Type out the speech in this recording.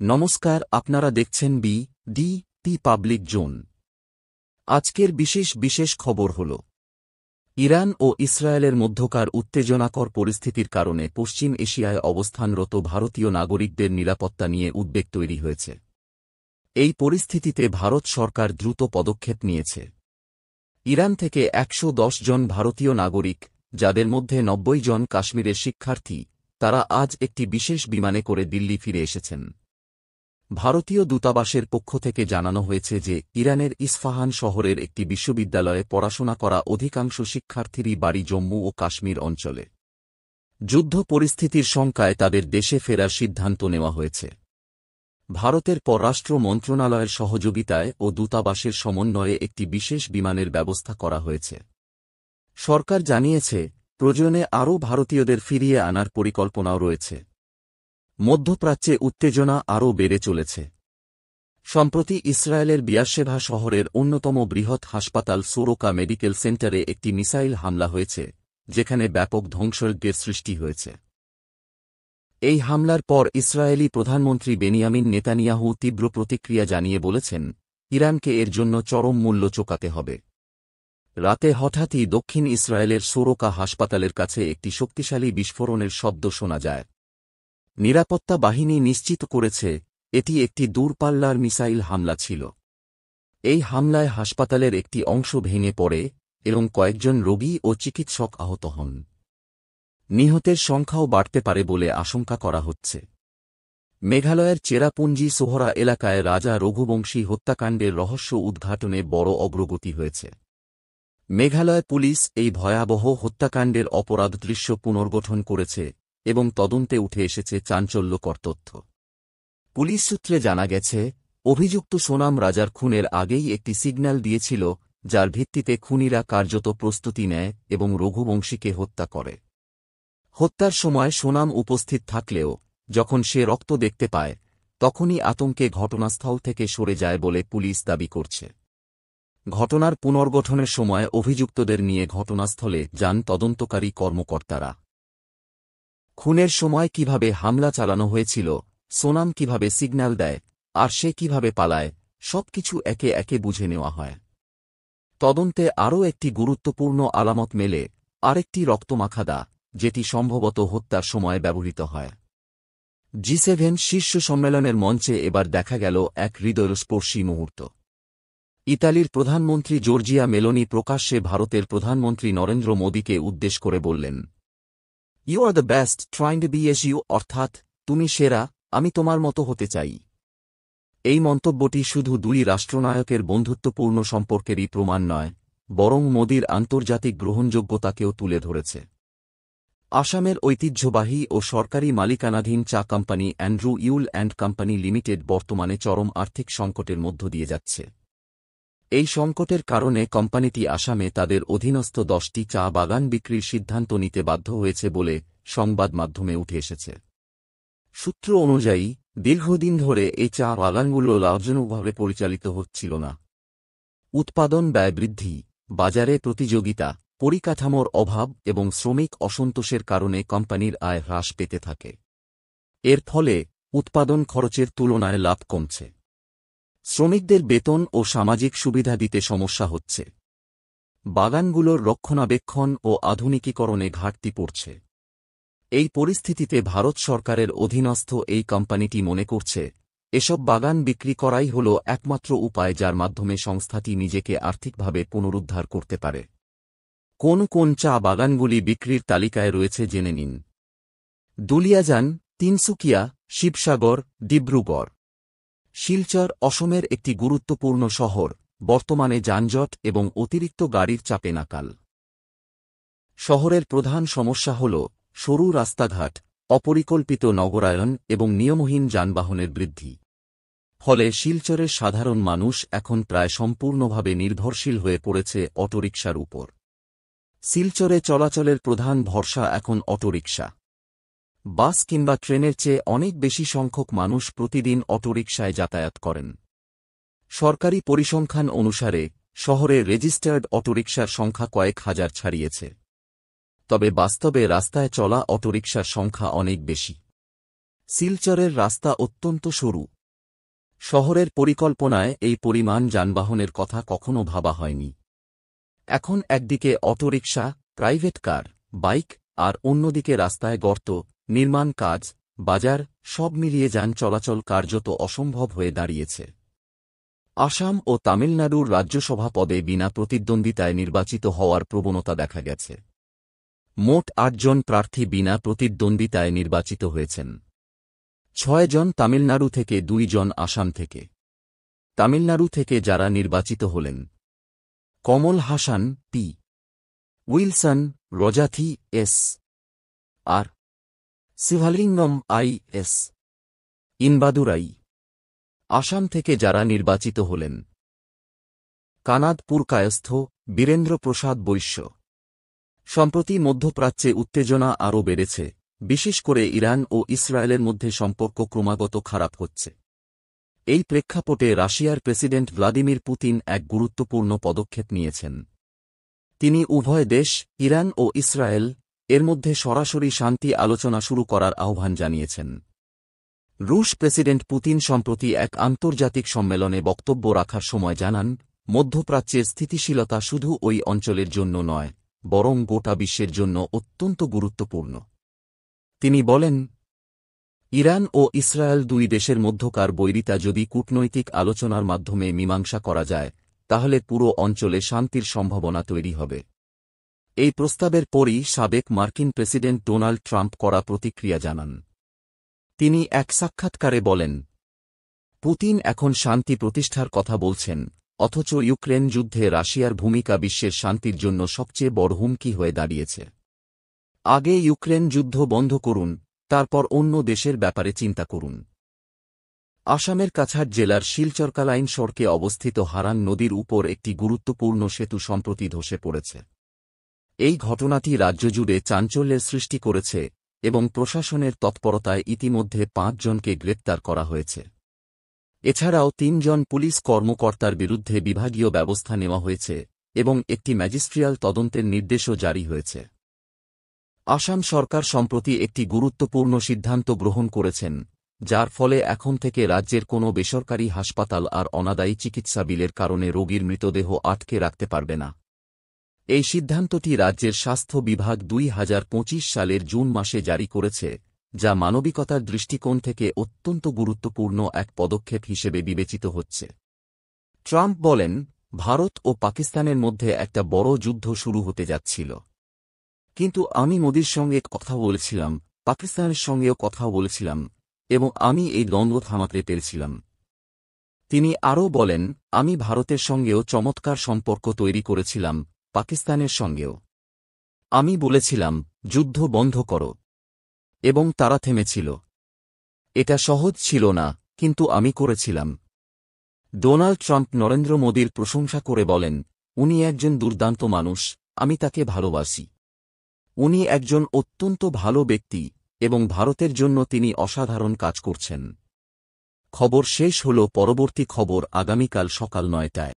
নমস্কার, আপনারা দেখছেন বি.ডি.টি পাবলিক জোন। আজকের বিশেষ খবর হল ইরান ও ইসরায়েলের মধ্যকার উত্তেজনাকর পরিস্থিতির কারণে পশ্চিম এশিয়ায় অবস্থানরত ভারতীয় নাগরিকদের নিরাপত্তা নিয়ে উদ্বেগ তৈরি হয়েছে। এই পরিস্থিতিতে ভারত সরকার দ্রুত পদক্ষেপ নিয়েছে। ইরান থেকে ১১০ জন ভারতীয় নাগরিক, যাদের মধ্যে ৯০ জন কাশ্মীরের শিক্ষার্থী, তারা আজ একটি বিশেষ বিমানে করে দিল্লি ফিরে এসেছেন। ভারতীয় দূতাবাসের পক্ষ থেকে জানানো হয়েছে যে ইরানের ইস্পাহান শহরের একটি বিশ্ববিদ্যালয়ে পড়াশোনা করা অধিকাংশ শিক্ষার্থীরই বাড়ি জম্মু ও কাশ্মীর অঞ্চলে। যুদ্ধ পরিস্থিতির শঙ্কায় তাদের দেশে ফেরার সিদ্ধান্ত নেওয়া হয়েছে। ভারতের পররাষ্ট্র মন্ত্রণালয়ের সহযোগিতায় ও দূতাবাসের সমন্বয়ে একটি বিশেষ বিমানের ব্যবস্থা করা হয়েছে। সরকার জানিয়েছে, প্রয়োজনে আরও ভারতীয়দের ফিরিয়ে আনার পরিকল্পনাও রয়েছে। মধ্যপ্রাচ্যে উত্তেজনা আরও বেড়ে চলেছে। সম্প্রতি ইসরায়েলের বিয়ারশেভা শহরের অন্যতম বৃহৎ হাসপাতাল সোরোকা মেডিকেল সেন্টারে একটি মিসাইল হামলা হয়েছে, যেখানে ব্যাপক ধ্বংসযজ্ঞের সৃষ্টি হয়েছে। এই হামলার পর ইসরায়েলি প্রধানমন্ত্রী বেনিয়ামিন নেতানিয়াহু তীব্র প্রতিক্রিয়া জানিয়ে বলেছেন, ইরানকে এর জন্য চরম মূল্য চোকাতে হবে। রাতে হঠাৎই দক্ষিণ ইসরায়েলের সোরোকা হাসপাতালের কাছে একটি শক্তিশালী বিস্ফোরণের শব্দ শোনা যায়। নিরাপত্তা বাহিনী নিশ্চিত করেছে, এটি একটি দূরপাল্লার মিসাইল হামলা ছিল। এই হামলায় হাসপাতালের একটি অংশ ভেঙে পড়ে এবং কয়েকজন রোগী ও চিকিৎসক আহত হন। নিহতের সংখ্যাও বাড়তে পারে বলে আশঙ্কা করা হচ্ছে। মেঘালয়ের চেরাপুঞ্জি সোহরা এলাকায় রাজা রঘুবংশী হত্যাকাণ্ডের রহস্য উদ্ঘাটনে বড় অগ্রগতি হয়েছে। মেঘালয় পুলিশ এই ভয়াবহ হত্যাকাণ্ডের অপরাধ দৃশ্য পুনর্গঠন করেছে এবং তদন্তে উঠে এসেছে চাঞ্চল্যকর তথ্য। পুলিশ সূত্রে জানা গেছে, অভিযুক্ত সোনাম রাজার খুনের আগেই একটি সিগন্যাল দিয়েছিল, যার ভিত্তিতে খুনিরা কার্যত প্রস্তুতি নেয় এবং রঘুবংশীকে হত্যা করে। হত্যার সময় সোনাম উপস্থিত থাকলেও যখন সে রক্ত দেখতে পায়, তখনই আতঙ্কে ঘটনাস্থল থেকে সরে যায় বলে পুলিশ দাবি করছে। ঘটনার পুনর্গঠনের সময় অভিযুক্তদের নিয়ে ঘটনাস্থলে যান তদন্তকারী কর্মকর্তারা। খুনের সময় কিভাবে হামলা চালানো হয়েছিল, সোনাম কিভাবে সিগন্যাল দেয়, আর সে কিভাবে পালায়, সবকিছু একে একে বুঝে নেওয়া হয়। তদন্তে আরও একটি গুরুত্বপূর্ণ আলামত মেলে, আরেকটি রক্তমাখা দা, যেটি সম্ভবত হত্যার সময় ব্যবহৃত হয়। জি7 শীর্ষ সম্মেলনের মঞ্চে এবার দেখা গেল এক হৃদয়স্পর্শী মুহূর্ত। ইতালির প্রধানমন্ত্রী জর্জিয়া মেলোনি প্রকাশ্যে ভারতের প্রধানমন্ত্রী নরেন্দ্র মোদীকে উদ্দেশ করে বললেন, you are the best trying to be as you, অর্থাৎ তুমি সেরা, আমি তোমার মতো হতে চাই। এই মন্তব্যটি শুধু দুই রাষ্ট্রনায়কের বন্ধুত্বপূর্ণ সম্পর্কেরই প্রমাণ নয়, বরং মোদীর আন্তর্জাতিক গ্রহণযোগ্যতাকেও তুলে ধরেছে। আসামের ঐতিহ্যবাহী ও সরকারি মালিকানাধীন চা company Andrew Yule and company limited বর্তমানে চরম আর্থিক সংকটের মধ্য দিয়ে যাচ্ছে। এই সংকটের কারণে কোম্পানিটি আসামে তাদের অধীনস্থ 10টি চা বাগান বিক্রির সিদ্ধান্ত নিতে বাধ্য হয়েছে বলে সংবাদ মাধ্যমে উঠে এসেছে। সূত্র অনুযায়ী, দীর্ঘদিন ধরে এই চা বাগানগুলো লাভজনকভাবে পরিচালিত হচ্ছিল না। উৎপাদন ব্যয় বৃদ্ধি, বাজারে প্রতিযোগিতা, পরিকাঠামোর অভাব এবং শ্রমিক অসন্তোষের কারণে কোম্পানির আয় হ্রাস পেতে থাকে। এর ফলে উৎপাদন খরচের তুলনায় লাভ কমছে। শ্রমিকদের বেতন ও সামাজিক সুবিধা দিতে সমস্যা হচ্ছে। বাগানগুলোর রক্ষণাবেক্ষণ ও আধুনিকীকরণে ঘাটতি পড়ছে। এই পরিস্থিতিতে ভারত সরকারের অধীনস্থ এই কোম্পানিটি মনে করছে, এসব বাগান বিক্রি করাই হল একমাত্র উপায় যার মাধ্যমে সংস্থাটি নিজেকে আর্থিকভাবে পুনরুদ্ধার করতে পারে। কোন কোন চা বাগানগুলি বিক্রির তালিকায় রয়েছে জেনে নিন। দুলিয়াজান, তিনসুকিয়া, শিবসাগর, ডিব্রুগড়। শিলচর অসমের একটি গুরুত্বপূর্ণ শহর, বর্তমানে যানজট এবং অতিরিক্ত গাড়ির চাপে নাকাল। শহরের প্রধান সমস্যা হল সরু রাস্তাঘাট, অপরিকল্পিত নগরায়ন এবং নিয়মহীন যানবাহনের বৃদ্ধি। ফলে শিলচরের সাধারণ মানুষ এখন প্রায় সম্পূর্ণভাবে নির্ভরশীল হয়ে পড়েছে অটোরিকশার উপর। শিলচরে চলাচলের প্রধান ভরসা এখন অটোরিকশা। বাস কিংবা ট্রেনের চেয়ে অনেক বেশি সংখ্যক মানুষ প্রতিদিন অটোরিকশায় যাতায়াত করেন। সরকারি পরিসংখ্যান অনুসারে শহরে রেজিস্টার্ড অটোরিকশার সংখ্যা কয়েক হাজার ছাড়িয়েছে। তবে বাস্তবে রাস্তায় চলা অটোরিকশার সংখ্যা অনেক বেশি। শিলচরের রাস্তা অত্যন্ত সরু। শহরের পরিকল্পনায় এই পরিমাণ যানবাহনের কথা কখনো ভাবা হয়নি। এখন একদিকে অটোরিকশা, প্রাইভেট কার, বাইক, আর অন্যদিকে রাস্তায় গর্ত, নির্মাণ কাজ, বাজার, সব মিলিয়ে যান চলাচল কার্যত অসম্ভব হয়ে দাঁড়িয়েছে। আসাম ও তামিলনাড়ুর রাজ্যসভা পদে বিনা প্রতিদ্বন্দ্বিতায় নির্বাচিত হওয়ার প্রবণতা দেখা গেছে। মোট ৮ জন প্রার্থী বিনা প্রতিদ্বন্দ্বিতায় নির্বাচিত হয়েছেন। ৬ জন তামিলনাড়ু থেকে, ২ জন আসাম থেকে। তামিলনাড়ু থেকে যারা নির্বাচিত হলেন: Kamal Haasan, P. Wilson, Rajathi, S. R. Sivalingam, IS. Inbadurai. Assam থেকে যারা নির্বাচিত হলেন: কানাদপুর কায়স্থ, বীরেন্দ্র প্রসাদ বৈশ্য। সম্প্রতি মধ্যপ্রাচ্যে উত্তেজনা আরও বেড়েছে, বিশেষ করে ইরান ও ইসরায়েলের মধ্যে সম্পর্ক ক্রমাগত খারাপ হচ্ছে। এই প্রেক্ষাপটে রাশিয়ার প্রেসিডেন্ট ভ্লাদিমির পুতিন এক গুরুত্বপূর্ণ পদক্ষেপ নিয়েছেন। তিনি উভয় দেশ, ইরান ও ইসরায়েল, এর মধ্যে সরাসরি শান্তি আলোচনা শুরু করার আহ্বান জানিয়েছেন। রুশ প্রেসিডেন্ট পুতিন সম্প্রতি এক আন্তর্জাতিক সম্মেলনে বক্তব্য রাখার সময় জানান, মধ্যপ্রাচ্যের স্থিতিশীলতা শুধু ওই অঞ্চলের জন্য নয়, বরং গোটা বিশ্বের জন্য অত্যন্ত গুরুত্বপূর্ণ। তিনি বলেন, ইরান ও ইসরায়েল দুই দেশের মধ্যকার বৈরিতা যদি কূটনৈতিক আলোচনার মাধ্যমে মীমাংসা করা যায়, তাহলে পুরো অঞ্চলে শান্তির সম্ভাবনা তৈরি হবে। এই প্রস্তাবের পরই সাবেক মার্কিন প্রেসিডেন্ট ডোনাল্ড ট্রাম্প কড়া প্রতিক্রিয়া জানান। তিনি এক সাক্ষাৎকারে বলেন, পুতিন এখন শান্তি প্রতিষ্ঠার কথা বলছেন, অথচ ইউক্রেন যুদ্ধে রাশিয়ার ভূমিকা বিশ্বের শান্তির জন্য সবচেয়ে বড় হুমকি হয়ে দাঁড়িয়েছে। আগে ইউক্রেন যুদ্ধ বন্ধ করুন, তারপর অন্য দেশের ব্যাপারে চিন্তা করুন। আসামের কাছাড় জেলার শিলচরকালাইন সড়কে অবস্থিত হারান নদীর উপর একটি গুরুত্বপূর্ণ সেতু সম্প্রতি ধসে পড়েছে। এই ঘটনাটি রাজ্য জুড়ে চাঞ্চল্যের সৃষ্টি করেছে এবং প্রশাসনের তৎপরতায় ইতিমধ্যে ৫ জনকে গ্রেপ্তার করা হয়েছে। এছাড়াও ৩ জন পুলিশ কর্মকর্তার বিরুদ্ধে বিভাগীয় ব্যবস্থা নেওয়া হয়েছে এবং একটি ম্যাজিস্ট্রিয়াল তদন্তের নির্দেশও জারি হয়েছে। আসাম সরকার সম্প্রতি একটি গুরুত্বপূর্ণ সিদ্ধান্ত গ্রহণ করেছেন, যার ফলে এখন থেকে রাজ্যের কোনো বেসরকারি হাসপাতাল আর অনাদায়ী চিকিৎসা বিলের কারণে রোগীর মৃতদেহ আটকে রাখতে পারবে না। এই সিদ্ধান্তটি রাজ্যের স্বাস্থ্য বিভাগ ২০২৫ সালের জুন মাসে জারি করেছে, যা মানবিকতার দৃষ্টিকোণ থেকে অত্যন্ত গুরুত্বপূর্ণ এক পদক্ষেপ হিসেবে বিবেচিত হচ্ছে। ট্রাম্প বলেন, ভারত ও পাকিস্তানের মধ্যে একটা বড় যুদ্ধ শুরু হতে যাচ্ছিল। কিন্তু আমি মোদির সঙ্গে কথা বলেছিলাম, পাকিস্তানের সঙ্গেও কথা বলেছিলাম, এবং আমি এই দ্বন্দ্ব থামাতে পেরেছিলাম। তিনি আরও বলেন, আমি ভারতের সঙ্গেও চমৎকার সম্পর্ক তৈরি করেছিলাম, পাকিস্তানের সঙ্গেও। আমি বলেছিলাম, যুদ্ধ বন্ধ করো, এবং তারা থেমেছিল। এটা সহজ ছিল না, কিন্তু আমি করেছিলাম। ডোনাল্ড ট্রাম্প নরেন্দ্র মোদির প্রশংসা করে বলেন, উনি একজন দুর্দান্ত মানুষ, আমি তাকে ভালোবাসি। উনি একজন অত্যন্ত ভালো ব্যক্তি এবং ভারতের জন্য তিনি অসাধারণ কাজ করছেন। খবর শেষ হল। পরবর্তী খবর আগামীকাল সকাল ৯টায়।